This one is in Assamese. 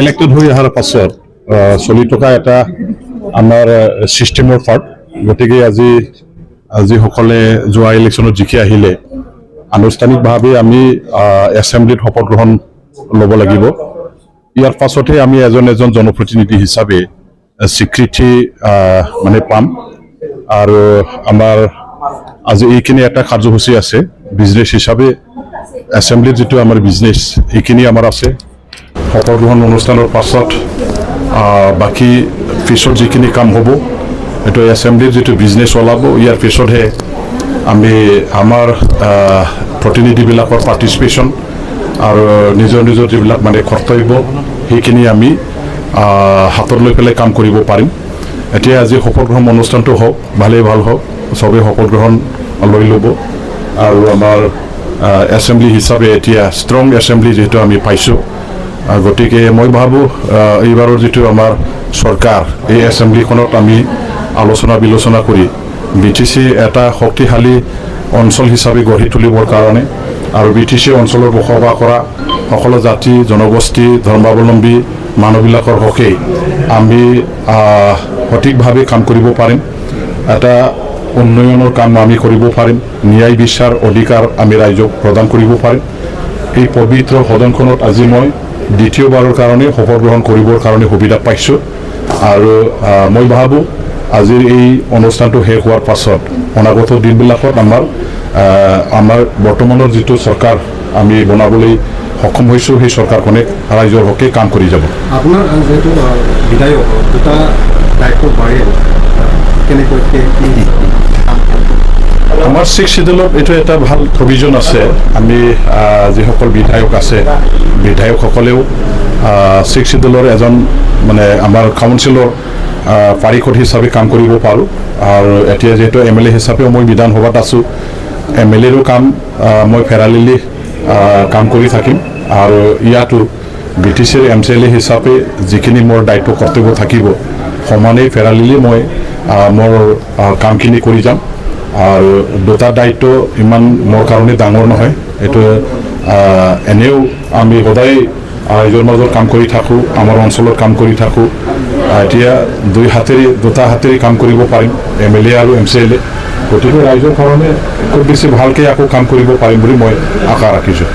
ইলেক্টেড হৈ অহাৰ পাছত চলি থকা এটা আমাৰ ছিষ্টেমৰ পাৰ্ট। গতিকে আজি সকলে যোৱা ইলেকশ্যনত জিকি আহিলে আনুষ্ঠানিকভাৱে আমি এছেম্বলিত শপত গ্ৰহণ ল'ব লাগিব। ইয়াৰ পাছতে আমি এজন জনপ্ৰতিনিধি হিচাপে স্বীকৃতি মানে পাম। আৰু আমাৰ আজি এইখিনি এটা কাৰ্যসূচী আছে বিজনেছ হিচাপে এছেম্বলিত যিটো আমাৰ বিজনেছ এইখিনি আমাৰ আছে। শপত গ্ৰহণ অনুষ্ঠানৰ পাছত বাকী পিছত যিখিনি কাম হ'ব এইটো এছেম্বলিৰ যিটো বিজনেছ ওলাব। ইয়াৰ পিছতহে আমি আমাৰ প্ৰতিনিধিবিলাকৰ পাৰ্টিচিপেশ্যন আৰু নিজৰ যিবিলাক মানে কৰ্তব্য সেইখিনি আমি হাতত লৈ পেলাই কাম কৰিব পাৰিম। এতিয়া আজি শপত গ্ৰহণ অনুষ্ঠানটো হওক, ভালেই ভাল হওক, চবেই শপত গ্ৰহণ লৈ ল'ব। আৰু আমাৰ এছেম্বলি হিচাপে এতিয়া ষ্ট্ৰং এছেম্বলি যিহেতু আমি পাইছোঁ, গতিকে মই ভাবোঁ এইবাৰৰ যিটো আমাৰ চৰকাৰ এই এছেম্বলিখনত আমি আলোচনা বিলোচনা কৰি BTC এটা শক্তিশালী অঞ্চল হিচাপে গঢ়ি তুলিবৰ কাৰণে আৰু BTC অঞ্চলত বসবাস কৰা সকলো জাতি জনগোষ্ঠী ধৰ্মাৱলম্বী মানুহবিলাকৰ হকে আমি সঠিকভাৱে কাম কৰিব পাৰিম। এটা উন্নয়নৰ কাম আমি কৰিব পাৰিম। ন্যায় বিচাৰ অধিকাৰ আমি ৰাইজক প্ৰদান কৰিব পাৰিম। এই পবিত্ৰ সদনখনত আজি মই দ্বিতীয়বাৰৰ কাৰণে শপত গ্ৰহণ কৰিবৰ কাৰণে সুবিধা পাইছোঁ। আৰু মই ভাবোঁ আজিৰ এই অনুষ্ঠানটো শেষ হোৱাৰ পাছত অনাগত দিনবিলাকত আমাৰ বৰ্তমানৰ যিটো চৰকাৰ আমি বনাবলৈ সক্ষম হৈছোঁ সেই চৰকাৰখনে ৰাইজৰ হকে কাম কৰি যাব। আপোনাৰ যিহেতু বিধায়ক দুটা দায়িত্ব বাঢ়িল, কেনেকৈ আমাৰ 6th শিডিউলত এইটো এটা ভাল প্ৰভিজন আছে। আমি যিসকল বিধায়ক আছে বিধায়কসকলেও 6th শিডিউলৰ এজন মানে আমাৰ কাউন্সিলৰ পাৰিষদ হিচাপে কাম কৰিব পাৰোঁ। আৰু এতিয়া যিহেতু MLA হিচাপেও মই বিধানসভাত আছোঁ, MLAৰো কাম মই ফেৰালিলি কাম কৰি থাকিম। আৰু ইয়াতো BTCৰ MCLA হিচাপে যিখিনি মোৰ দায়িত্ব কৰ্তব্য থাকিব সমানেই ফেৰালিলি মই মোৰ কামখিনি কৰি যাম। আৰু দুটা দায়িত্ব ইমান মোৰ কাৰণে ডাঙৰ নহয়। এইটো এনেও আমি সদায় ৰাইজৰ মাজত কাম কৰি থাকোঁ, আমাৰ অঞ্চলত কাম কৰি থাকোঁ। এতিয়া দুটা হাতেৰে কাম কৰিব পাৰিম, MLA আৰু MCLA। গতিকে ৰাইজৰ কাৰণে খুব বেছি ভালকৈ আকৌ কাম কৰিব পাৰিম বুলি মই আশা ৰাখিছোঁ।